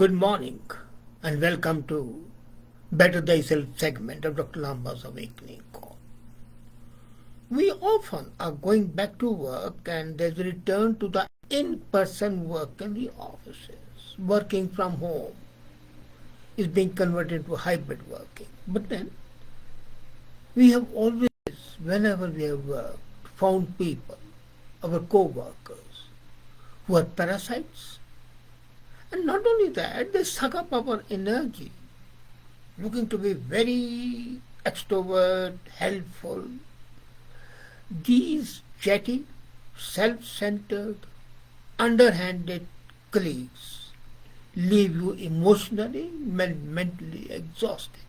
Good morning and welcome to Better Thyself segment of Dr. Lamba's Awakening Call. We often are going back to work and there's a return to the in-person work in the offices. Working from home is being converted to hybrid working. But then we have always, whenever we have worked, found people, our co-workers, who are parasites. And not only that, they suck up our energy, looking to be very extrovert, helpful. These chatty, self-centered, underhanded colleagues leave you emotionally, mentally exhausted.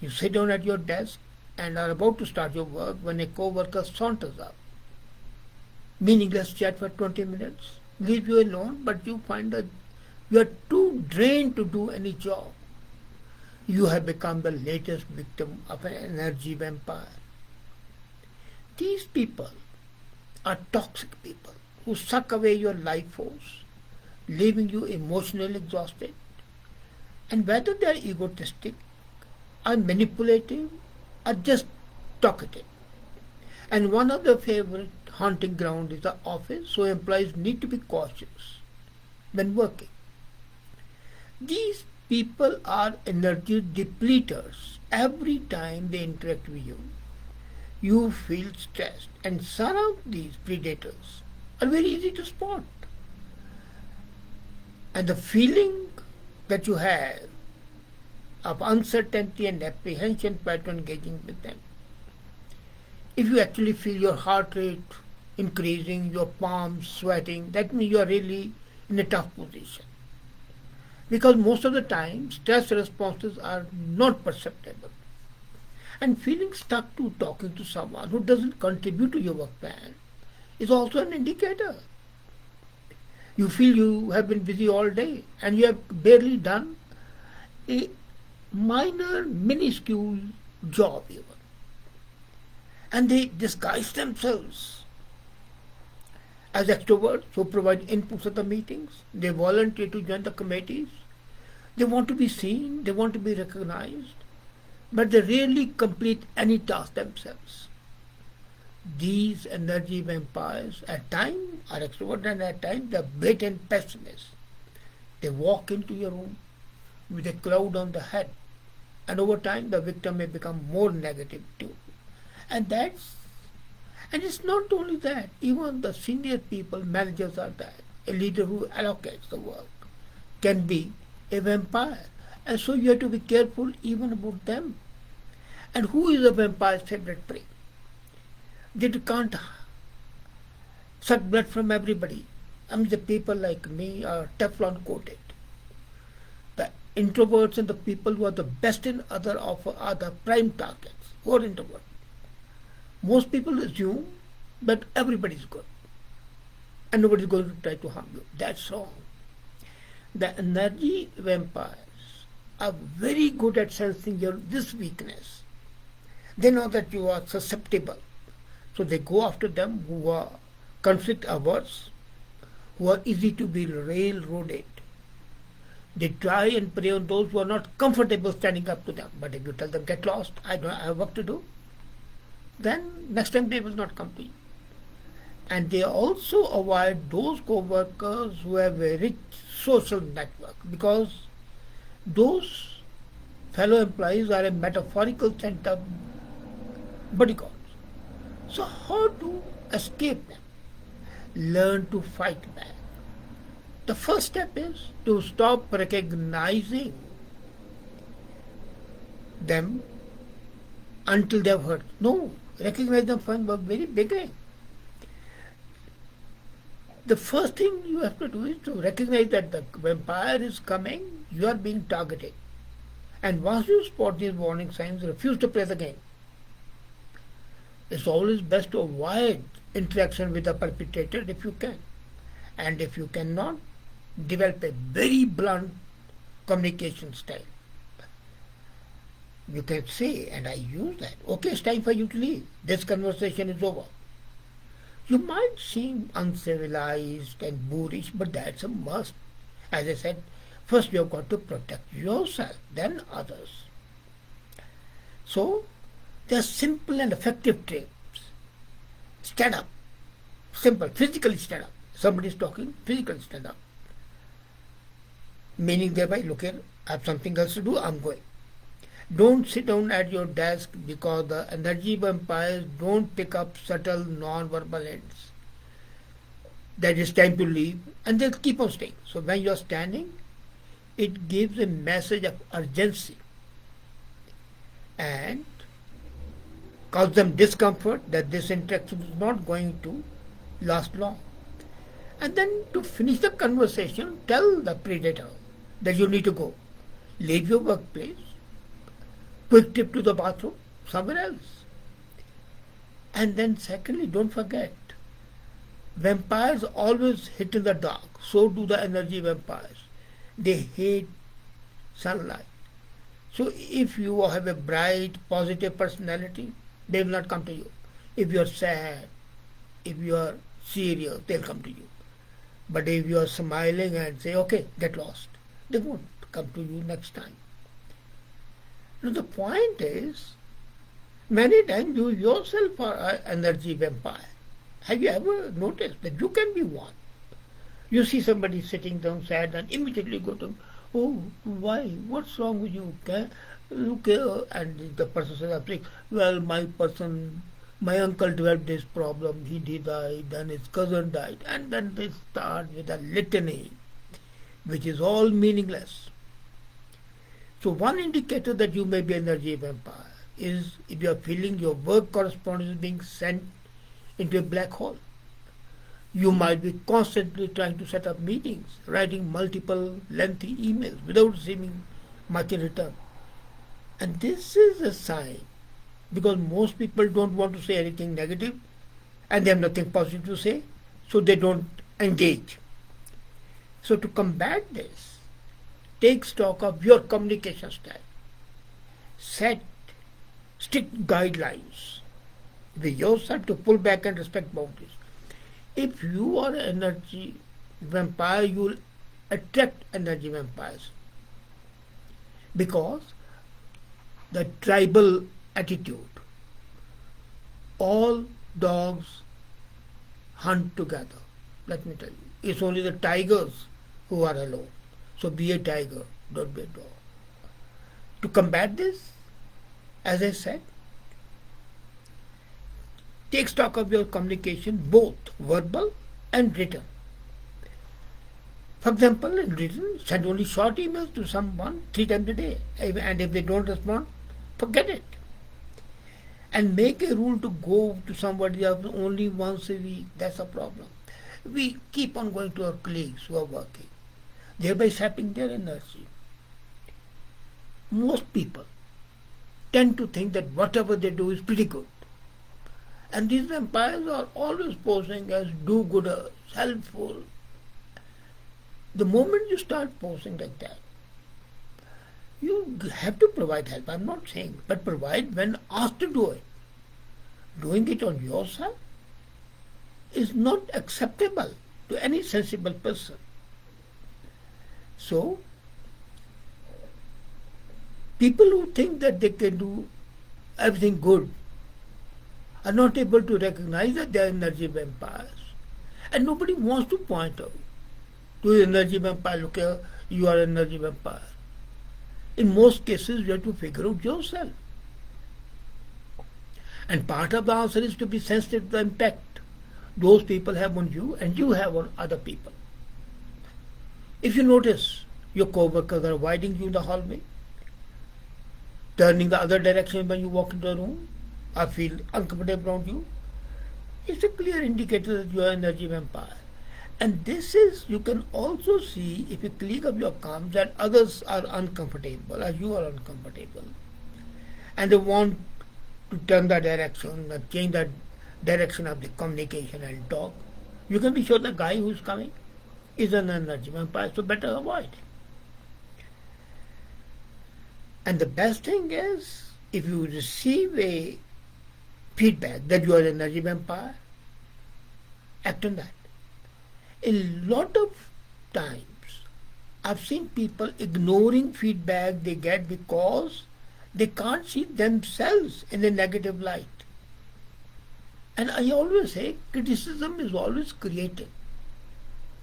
You sit down at your desk and are about to start your work when a co-worker saunters up. Meaningless chat for 20 minutes, leave you alone, but you find that you are too drained to do any job. You have become the latest victim of an energy vampire. These people are toxic people who suck away your life force, leaving you emotionally exhausted. And whether they are egotistic, are manipulative, or just talkative. And one of their favorite haunting ground is the office, so employees need to be cautious when working. These people are energy depleters. Every time they interact with you, you feel stressed, and some of these predators are very easy to spot. And the feeling that you have of uncertainty and apprehension prior to engaging with them. If you actually feel your heart rate increasing, your palms sweating, that means you are really in a tough position. Because most of the time, stress responses are not perceptible. And feeling stuck to talking to someone who doesn't contribute to your work plan is also an indicator. You feel you have been busy all day and you have barely done a minor, minuscule job even. And they disguise themselves as extroverts who provide inputs at the meetings. They volunteer to join the committees. They want to be seen, they want to be recognized, but they rarely complete any task themselves. These energy vampires at times are extroverts and at times they are blatant pessimists. They walk into your room with a cloud on the head, and over time the victim may become more negative too. And it's not only that, even the senior people, managers are that. A leader who allocates the work can be a vampire. And so you have to be careful even about them. And who is a vampire's favorite prey? They can't suck blood from everybody. I mean, the people like me are Teflon coated. The introverts and the people who are the best in other offer are the prime targets. Who are introverts? Most people assume that everybody is good and nobody is going to try to harm you. That's wrong. The energy vampires are very good at sensing this weakness. They know that you are susceptible. So they go after them who are conflict averse, who are easy to be railroaded. They try and prey on those who are not comfortable standing up to them. But if you tell them, get lost, I have work to do, then next time they will not come to you. And they also avoid those co-workers who have a rich social network, because those fellow employees are a metaphorical sense of bodyguards. So how to escape them? Learn to fight back. The first step is to stop recognizing them until they have hurt. No, recognize them from the very beginning. The first thing you have to do is to recognize that the vampire is coming, you are being targeted. And once you spot these warning signs, refuse to play the game. It's always best to avoid interaction with the perpetrator if you can. And if you cannot, develop a very blunt communication style. You can say, and I use that, okay, it's time for you to leave. This conversation is over. You might seem uncivilized and boorish, but that's a must. As I said, First you have got to protect yourself, then others. So, they are simple and effective tricks. Stand up. Simple. Physically stand up. Somebody is talking, physically stand up. Meaning thereby, look here, I have something else to do, I'm going. Don't sit down at your desk, because the energy vampires don't pick up subtle non-verbal hints that it's time to leave, and they'll keep on staying. So when you're standing, it gives a message of urgency and cause them discomfort that this interaction is not going to last long. And then to finish the conversation, tell the predator that you need to go. Leave your workplace, quick trip to the bathroom, somewhere else. And then secondly, don't forget, vampires always hit in the dark. So do the energy vampires. They hate sunlight. So if you have a bright, positive personality, they will not come to you. If you are sad, if you are serious, they'll come to you. But if you are smiling and say, okay, get lost, they won't come to you next time. Now the point is, many times you yourself are an energy vampire. Have you ever noticed that you can be one? You see somebody sitting down sad and immediately go to, oh, why? What's wrong with you? Look here. And the person says, well, my uncle developed this problem, he died, then his cousin died. And then they start with a litany, which is all meaningless. So one indicator that you may be an energy vampire is if you are feeling your work correspondence is being sent into a black hole. You might be constantly trying to set up meetings, writing multiple lengthy emails without receiving much in return. And this is a sign, because most people don't want to say anything negative and they have nothing positive to say, so they don't engage. So to combat this, take stock of your communication style. Set strict guidelines with yourself to pull back and respect boundaries. If you are an energy vampire, you will attract energy vampires, because the tribal attitude, all dogs hunt together. Let me tell you, it's only the tigers who are alone. So be a tiger, don't be a dog. To combat this, as I said, take stock of your communication, both verbal and written. For example, in written, send only short emails to someone 3 times a day. And if they don't respond, forget it. And make a rule to go to somebody else only once a week. That's a problem. We keep on going to our colleagues who are working, thereby sapping their energy. Most people tend to think that whatever they do is pretty good. And these vampires are always posing as do-gooders, helpful. The moment you start posing like that, you have to provide help, I'm not saying, but provide when asked to do it. Doing it on yourself is not acceptable to any sensible person. So, people who think that they can do everything good are not able to recognize that they are energy vampires. And nobody wants to point out to the energy vampire, look here, you are an energy vampire. In most cases, you have to figure out yourself. And part of the answer is to be sensitive to the impact those people have on you and you have on other people. If you notice your co-workers are avoiding you in the hallway, turning the other direction when you walk into a room, or feel uncomfortable around you, it's a clear indicator that you are an energy vampire. And this is, you can also see if a colleague of yours comes that others are uncomfortable or you are uncomfortable, and they want to turn the direction and change the direction of the communication and talk, you can be sure the guy who is coming is an energy vampire, so better avoid. And the best thing is, if you receive a feedback that you are an energy vampire, act on that. A lot of times I've seen people ignoring feedback they get because they can't see themselves in a negative light. And I always say criticism is always creative,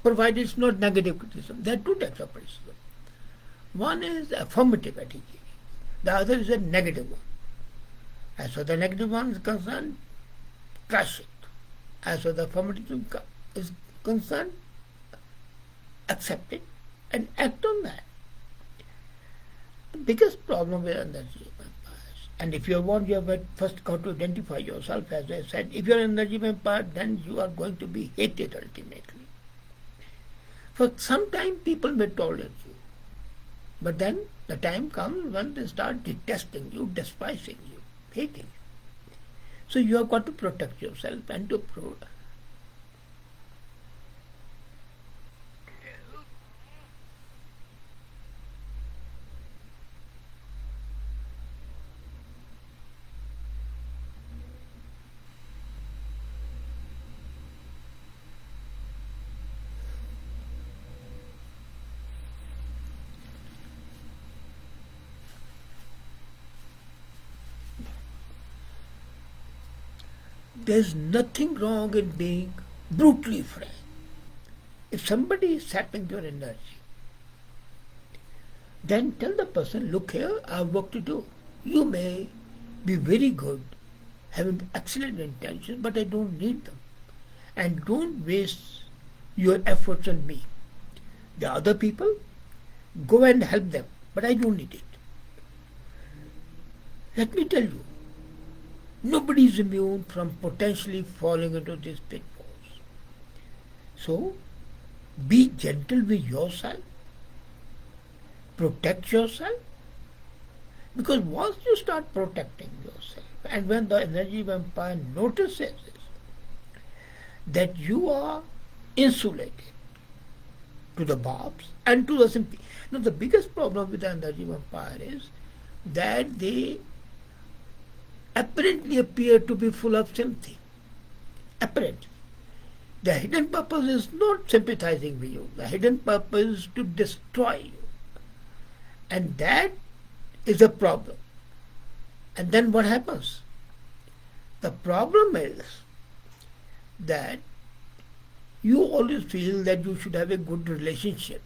provided it's not negative criticism. There are two types of criticism. One is affirmative attitude, the other is a negative one. As far as the negative one is concerned, crush it. As far as the affirmative is concerned, accept it and act on that. The biggest problem with energy vampires, and if you want, you have first got to identify yourself. As I said, if you are an energy vampire, then you are going to be hated ultimately. For some time, people may tolerate you, but then the time comes when they start detesting you, despising you, hating you. So you have got to protect yourself and to there's nothing wrong in being brutally frank. If somebody is sapping your energy, then tell the person, look here, I have work to do. You may be very good, having excellent intentions, but I don't need them. And don't waste your efforts on me. The other people, go and help them, but I don't need it. Let me tell you, nobody is immune from potentially falling into these pitfalls. So, be gentle with yourself. Protect yourself. Because once you start protecting yourself, and when the energy vampire notices that you are insulated to the barbs and to the sympathy. Now, the biggest problem with the energy vampire is that they apparently appear to be full of sympathy. Apparently. The hidden purpose is not sympathizing with you. The hidden purpose is to destroy you. And that is a problem. And then what happens? The problem is that you always feel that you should have a good relationship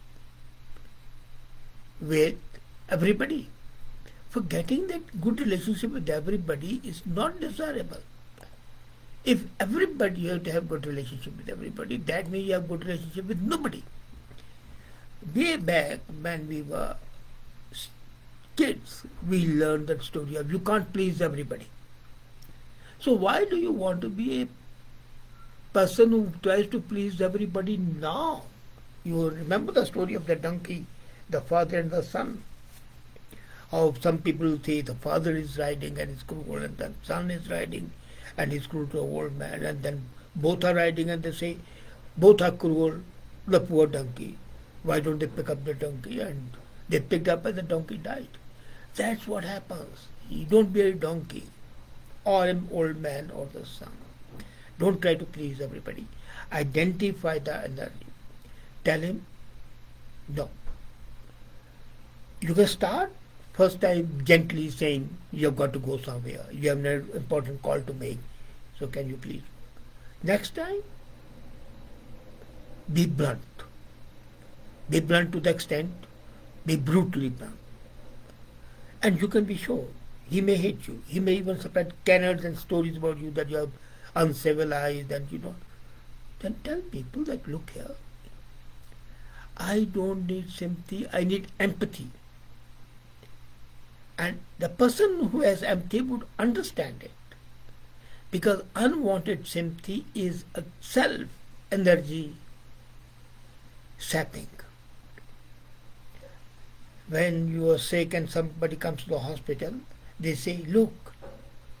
with everybody. Forgetting that good relationship with everybody is not desirable. If everybody, you have to have good relationship with everybody, that means you have good relationship with nobody. Way back when we were kids, we learned that story of you can't please everybody. So why do you want to be a person who tries to please everybody now? You remember the story of the donkey, the father and the son. How some people say the father is riding and is cruel, and the son is riding and is cruel to an old man, and then both are riding and they say both are cruel, the poor donkey. Why don't they pick up the donkey? And they picked up and the donkey died. That's what happens. You don't be a donkey or an old man or the son. Don't try to please everybody. Identify the energy. Tell him, no. You can start first time gently saying, you've got to go somewhere. You have an important call to make. So can you please? Next time, be blunt. Be blunt to the extent, be brutally blunt. And you can be sure, he may hate you. He may even spread canards and stories about you that you are uncivilized and you know. Then tell people that, look here, I don't need sympathy, I need empathy. And the person who has empathy would understand it. Because unwanted sympathy is a self-energy sapping. When you are sick and somebody comes to the hospital, they say, look,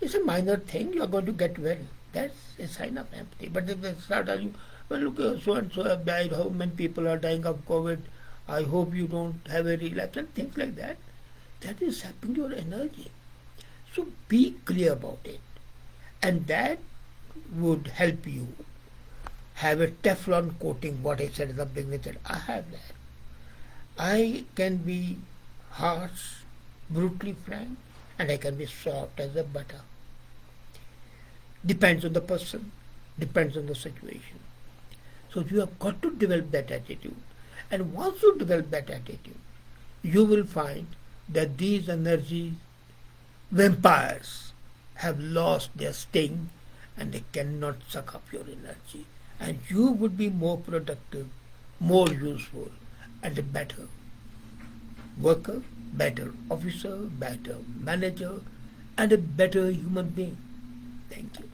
it's a minor thing, you are going to get well. That's a sign of empathy. But if they start telling you, well, look, so and so have died, how many people are dying of COVID, I hope you don't have a relapse, and things like that, that is sapping your energy. So be clear about it. And that would help you have a Teflon coating, what I said at the beginning, that I have that. I can be harsh, brutally frank, and I can be soft as a butter. Depends on the person, depends on the situation. So you have got to develop that attitude. And once you develop that attitude, you will find that these energy vampires have lost their sting and they cannot suck up your energy. And you would be more productive, more useful, and a better worker, better officer, better manager, and a better human being. Thank you.